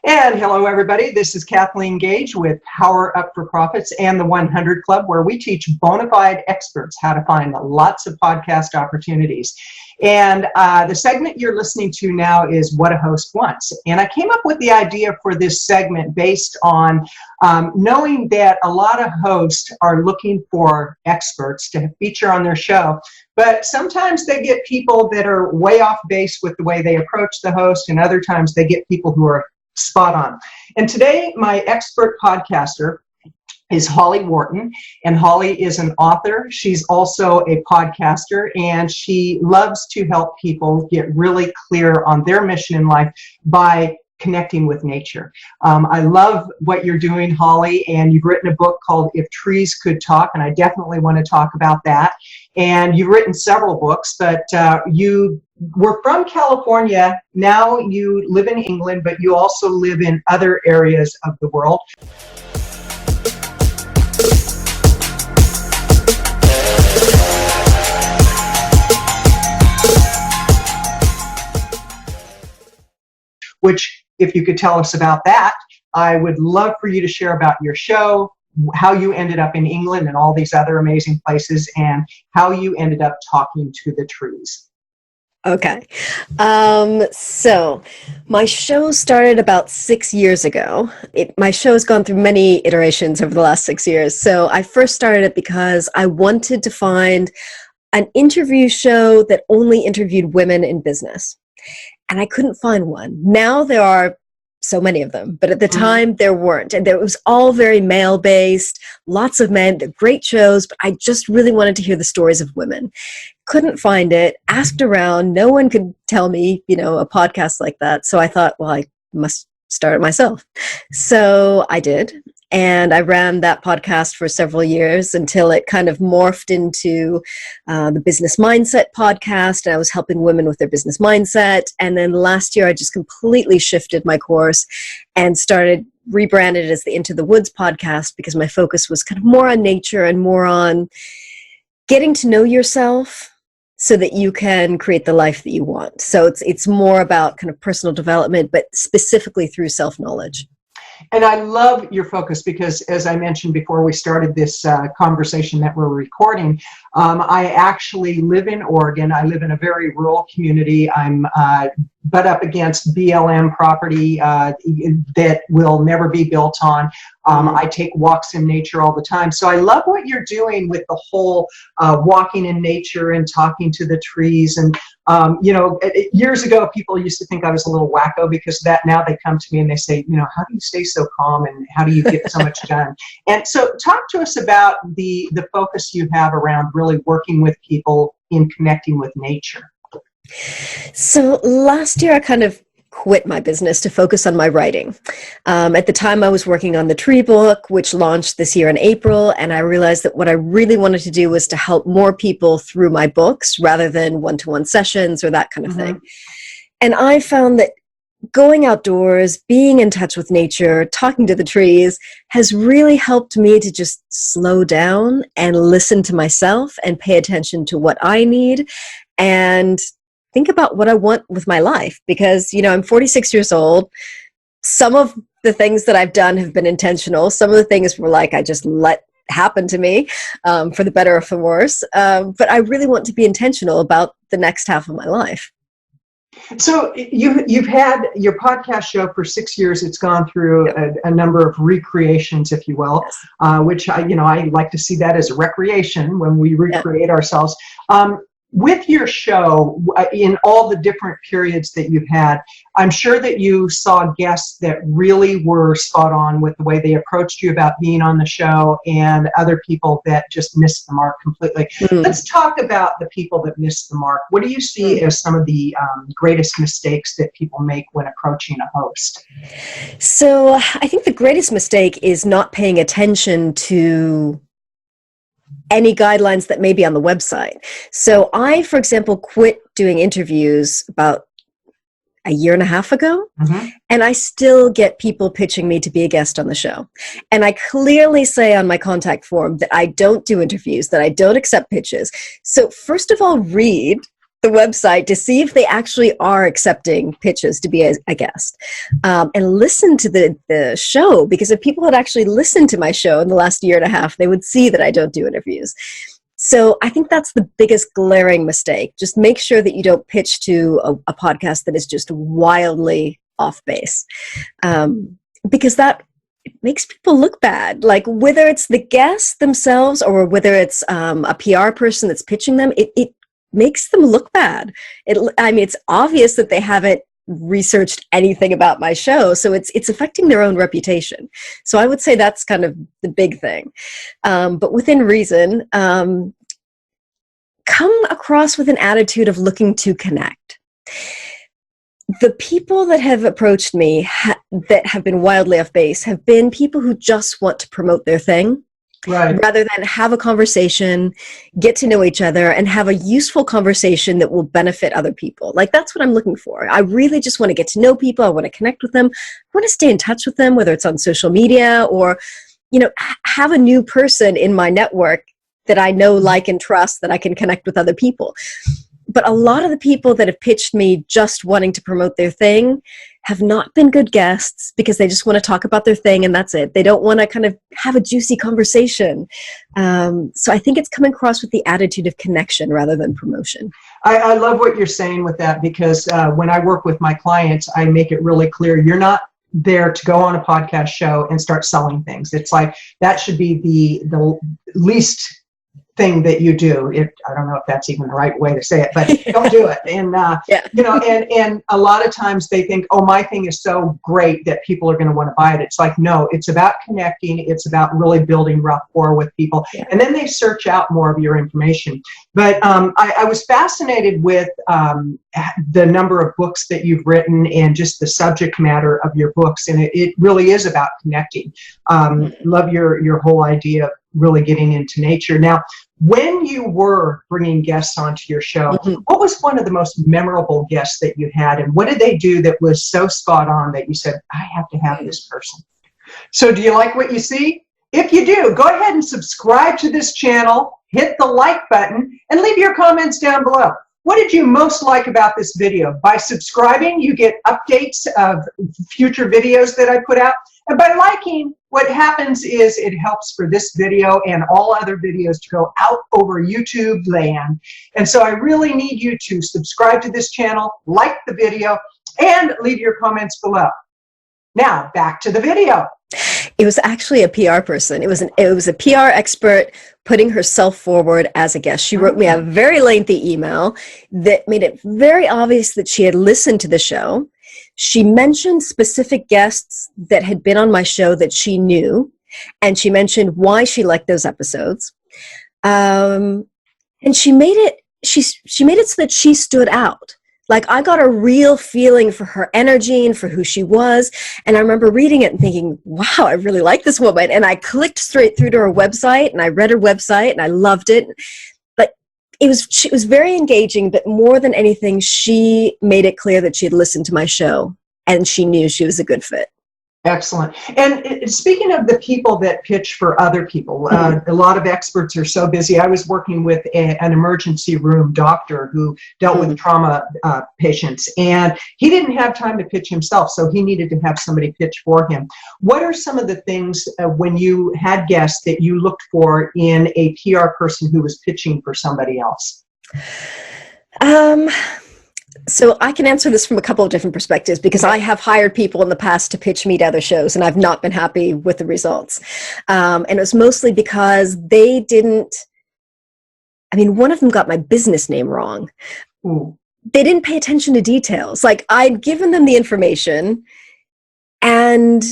And hello, everybody. This is Kathleen Gage with Power Up for Profits and the 100 Club, where we teach bona fide experts how to find lots of podcast opportunities. And the segment you're listening to now is What a Host Wants. And I came up with the idea for this segment based on knowing that a lot of hosts are looking for experts to feature on their show. But sometimes they get people that are way off base with the way they approach the host, and other times they get people who are spot on. And today, my expert podcaster is Holly Worton, and Holly is an author. She's also a podcaster, and she loves to help people get really clear on their mission in life by connecting with nature. I love what you're doing, Holly, and you've written a book called If Trees Could Talk, and I definitely want to talk about that. And you've written several books, but you were from California. Now you live in England, but you also live in other areas of the world. Which, if you could tell us about that, I would love for you to share about your show, how you ended up in England and all these other amazing places, and how you ended up talking to the trees. Okay. So my show started about 6 years ago. My show has gone through many iterations over the last 6 years. So I first started it because I wanted to find an interview show that only interviewed women in business. And I couldn't find one. Now there are so many of them, but at the time there weren't. And it was all very male-based, lots of men, they're great shows, but I just really wanted to hear the stories of women. Couldn't find it, asked around, no one could tell me, a podcast like that. So I thought, well, I must start it myself. So I did. And I ran that podcast for several years until it kind of morphed into the Business Mindset podcast. And I was helping women with their business mindset. And then last year, I just completely shifted my course and rebranded it as the Into the Woods podcast, because my focus was kind of more on nature and more on getting to know yourself so that you can create the life that you want. So it's more about kind of personal development, but specifically through self-knowledge. And I love your focus because, as I mentioned before we started this conversation that we're recording, I actually live in Oregon. I live in a very rural community. I'm butt up against BLM property that will never be built on. I take walks in nature all the time. So I love what you're doing with the whole walking in nature and talking to the trees. And, years ago, people used to think I was a little wacko because of that. Now they come to me and they say, how do you stay so calm and how do you get so much done? And so talk to us about the focus you have around really working with people in connecting with nature. So last year, I kind of quit my business to focus on my writing. At the time, I was working on the tree book, which launched this year in April, and I realized that what I really wanted to do was to help more people through my books rather than one-to-one sessions or that kind of thing. And I found that going outdoors, being in touch with nature, talking to the trees has really helped me to just slow down and listen to myself and pay attention to what I need and think about what I want with my life, because, I'm 46 years old. Some of the things that I've done have been intentional. Some of the things were like, I just let happen to me, for the better or for worse. But I really want to be intentional about the next half of my life. So you've had your podcast show for 6 years. It's gone through a number of recreations, if you will, which I like to see that as a recreation when we recreate ourselves. With your show, in all the different periods that you've had, I'm sure that you saw guests that really were spot on with the way they approached you about being on the show, and other people that just missed the mark completely. Let's talk about the people that missed the mark. What do you see as some of the greatest mistakes that people make when approaching a host? So I think the greatest mistake is not paying attention to any guidelines that may be on the website. So I, for example, quit doing interviews about a year and a half ago, and I still get people pitching me to be a guest on the show. And I clearly say on my contact form that I don't do interviews, that I don't accept pitches. So first of all, read the website to see if they actually are accepting pitches to be a guest, and listen to the show, because if people had actually listened to my show in the last year and a half, they would see that I don't do interviews. So I think that's the biggest glaring mistake. Just make sure that you don't pitch to a podcast that is just wildly off base, because that makes people look bad. Like, whether it's the guests themselves or whether it's a PR person that's pitching them, it makes them look bad. It's obvious that they haven't researched anything about my show, so it's affecting their own reputation. So I would say that's kind of the big thing. But within reason, come across with an attitude of looking to connect. The people that have approached me that have been wildly off base have been people who just want to promote their thing. Right. Rather than have a conversation, get to know each other, and have a useful conversation that will benefit other people. Like, that's what I'm looking for. I really just want to get to know people. I want to connect with them. I want to stay in touch with them, whether it's on social media or, have a new person in my network that I know, like, and trust, that I can connect with other people. But a lot of the people that have pitched me just wanting to promote their thing have not been good guests, because they just want to talk about their thing and that's it. They don't want to kind of have a juicy conversation. So I think it's coming across with the attitude of connection rather than promotion. I love what you're saying with that, because when I work with my clients, I make it really clear, you're not there to go on a podcast show and start selling things. It's like, that should be the least thing that you do. I don't know if that's even the right way to say it, but don't do it. And and a lot of times they think, oh, my thing is so great that people are going to want to buy it. It's like, no, it's about connecting. It's about really building rapport with people. Yeah. And then they search out more of your information. But I was fascinated with the number of books that you've written and just the subject matter of your books. And it really is about connecting. Love your whole idea of really getting into nature. Now, when you were bringing guests onto your show, what was one of the most memorable guests that you had, and what did they do that was so spot on that you said, I have to have this person? So do you like what you see? If you do, go ahead and subscribe to this channel, hit the like button, and leave your comments down below. What did you most like about this video? By subscribing, you get updates of future videos that I put out. And by liking, what happens is it helps for this video and all other videos to go out over YouTube land. And so I really need you to subscribe to this channel, like the video, and leave your comments below. Now, back to the video. It was actually a PR person. It was a PR expert putting herself forward as a guest. She wrote me a very lengthy email that made it very obvious that she had listened to the show. She mentioned specific guests that had been on my show that she knew, and she mentioned why she liked those episodes. And she made it so that she stood out. Like, I got a real feeling for her energy and for who she was. And I remember reading it and thinking, wow, I really like this woman. And I clicked straight through to her website, and I read her website, and I loved it. But it was very engaging, but more than anything, she made it clear that she had listened to my show and she knew she was a good fit. Excellent. And speaking of the people that pitch for other people, a lot of experts are so busy. I was working with an emergency room doctor who dealt with trauma patients, and he didn't have time to pitch himself, so he needed to have somebody pitch for him. What are some of the things when you had guests that you looked for in a PR person who was pitching for somebody else? So I can answer this from a couple of different perspectives, because I have hired people in the past to pitch me to other shows, and I've not been happy with the results. And it was mostly because they didn't, one of them got my business name wrong. They didn't pay attention to details. Like, I'd given them the information, and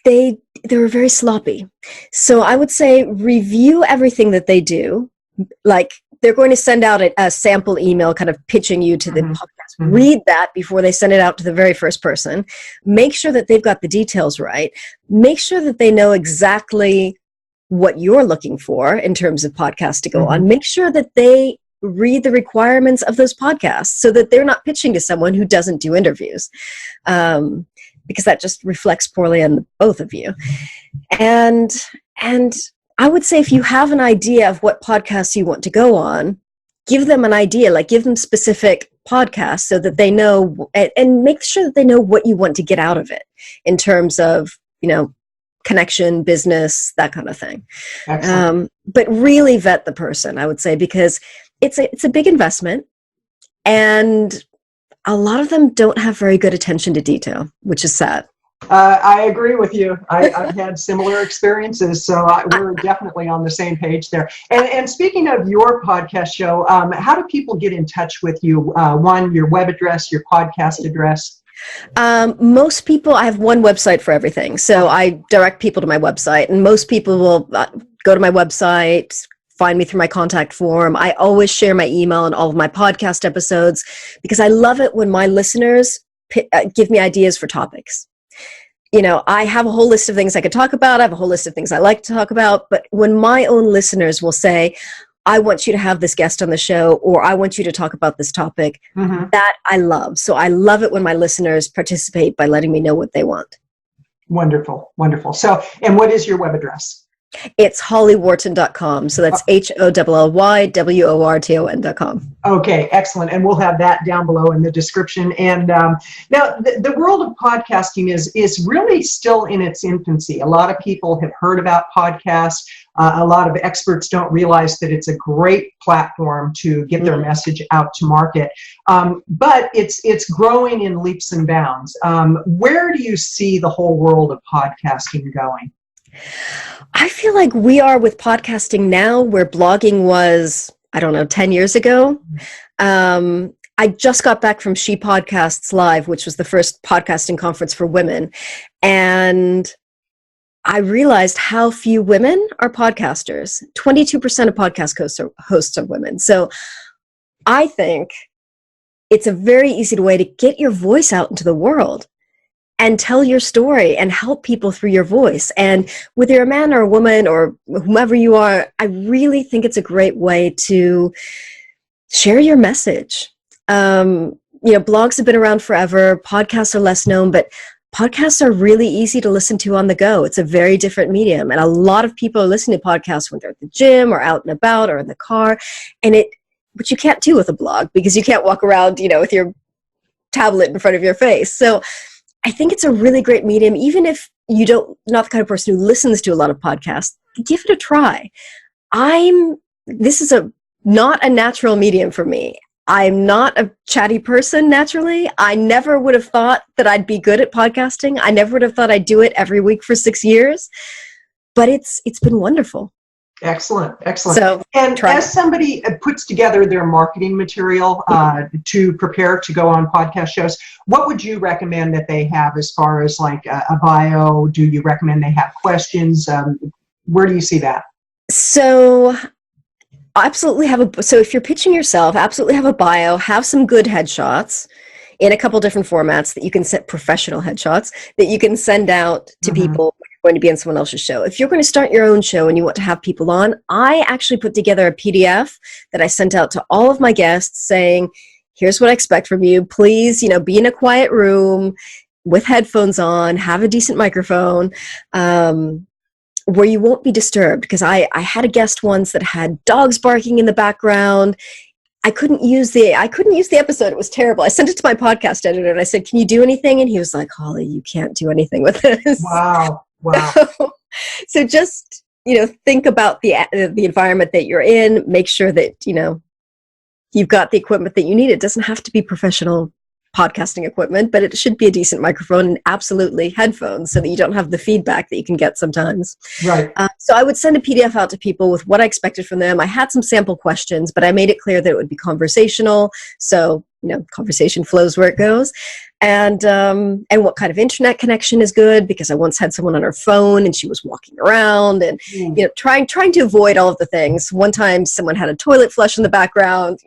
they were very sloppy. So I would say review everything that they do. Like, they're going to send out a sample email kind of pitching you to the podcast. Read that before they send it out to the very first person. Make sure that they've got the details right. Make sure that they know exactly what you're looking for in terms of podcasts to go on. Make sure that they read the requirements of those podcasts so that they're not pitching to someone who doesn't do interviews, because that just reflects poorly on both of you. And I would say, if you have an idea of what podcasts you want to go on, give them an idea, like give them specific podcasts so that they know, and make sure that they know what you want to get out of it in terms of, connection, business, that kind of thing. But really vet the person, I would say, because it's a big investment, and a lot of them don't have very good attention to detail, which is sad. I agree with you. I've had similar experiences, so we're definitely on the same page there. And speaking of your podcast show, how do people get in touch with you? One, your web address, your podcast address. Most people, I have one website for everything. So I direct people to my website, and most people will go to my website, find me through my contact form. I always share my email in all of my podcast episodes because I love it when my listeners give me ideas for topics. I have a whole list of things I could talk about. I have a whole list of things I like to talk about. But when my own listeners will say, I want you to have this guest on the show, or I want you to talk about this topic, that I love. So I love it when my listeners participate by letting me know what they want. Wonderful, wonderful. So, and what is your web address? It's hollyworton.com. So that's HOLLYWORTON.com. Okay, excellent. And we'll have that down below in the description. And now the world of podcasting is really still in its infancy. A lot of people have heard about podcasts. A lot of experts don't realize that it's a great platform to get their message out to market. But it's growing in leaps and bounds. Where do you see the whole world of podcasting going? I feel like we are with podcasting now where blogging was, 10 years ago. I just got back from She Podcasts Live, which was the first podcasting conference for women. And I realized how few women are podcasters. 22% of podcast hosts are women. So I think it's a very easy way to get your voice out into the world and tell your story and help people through your voice. And whether you're a man or a woman or whomever you are, I really think it's a great way to share your message. Blogs have been around forever. Podcasts are less known, but podcasts are really easy to listen to on the go. It's a very different medium. And a lot of people are listening to podcasts when they're at the gym or out and about or in the car. But you can't do with a blog because you can't walk around, with your tablet in front of your face. So I think it's a really great medium, even if not the kind of person who listens to a lot of podcasts, give it a try. This is not a natural medium for me. I'm not a chatty person naturally. I never would have thought that I'd be good at podcasting. I never would have thought I'd do it every week for 6 years, but it's been wonderful. Excellent, excellent. So, as somebody puts together their marketing material to prepare to go on podcast shows, what would you recommend that they have as far as like a bio? Do you recommend they have questions? Where do you see that? So absolutely so if you're pitching yourself, absolutely have a bio, have some good headshots in a couple different formats that you can set, professional headshots that you can send out to people when you're going to be on someone else's show. If you're going to start your own show and you want to have people on, I actually put together a PDF that I sent out to all of my guests saying, here's what I expect from you. Please, be in a quiet room with headphones on, have a decent microphone, where you won't be disturbed. Because I had a guest once that had dogs barking in the background. I couldn't use the episode. It was terrible. I sent it to my podcast editor and I said, can you do anything? And he was like, Holly, you can't do anything with this. Wow. So just, think about the environment that you're in. Make sure that, you've got the equipment that you need. It doesn't have to be professional podcasting equipment, but it should be a decent microphone and absolutely headphones so that you don't have the feedback that you can get sometimes. Right. So I would send a PDF out to people with what I expected from them. I had some sample questions, but I made it clear that it would be conversational. So, conversation flows where it goes. And what kind of internet connection is good, because I once had someone on her phone and she was walking around and, trying to avoid all of the things. One time someone had a toilet flush in the background,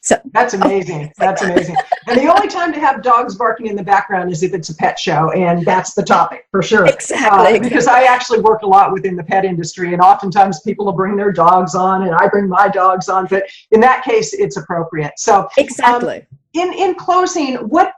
So that's amazing. That's amazing. And the only time to have dogs barking in the background is if it's a pet show, and that's the topic for sure. Exactly. Because I actually work a lot within the pet industry, and oftentimes people will bring their dogs on, and I bring my dogs on. But in that case, it's appropriate. So exactly. In closing, what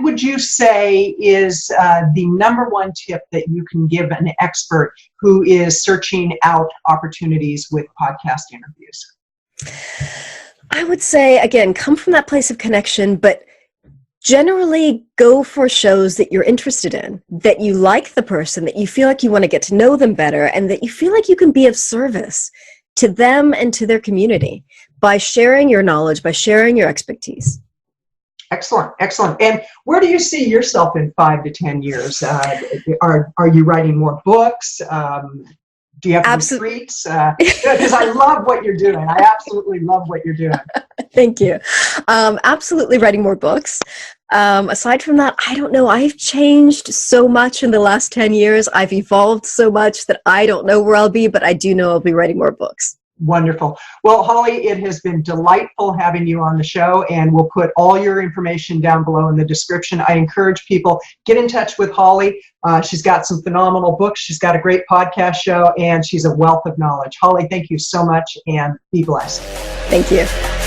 would you say is the number one tip that you can give an expert who is searching out opportunities with podcast interviews? I would say, again, come from that place of connection, but generally go for shows that you're interested in, that you like the person, that you feel like you want to get to know them better, and that you feel like you can be of service to them and to their community by sharing your knowledge, by sharing your expertise. Excellent, excellent. And where do you see yourself in 5 to 10 years? Are you writing more books? Do you have retreats? Because I love what you're doing. I absolutely love what you're doing. Thank you. Absolutely writing more books. Aside from that, I don't know. I've changed so much in the last 10 years. I've evolved so much that I don't know where I'll be, but I do know I'll be writing more books. Wonderful. Well, Holly, it has been delightful having you on the show, and we'll put all your information down below in the description. I encourage people, get in touch with Holly. She's got some phenomenal books. She's got a great podcast show, and she's a wealth of knowledge. Holly, thank you so much, and be blessed. Thank you.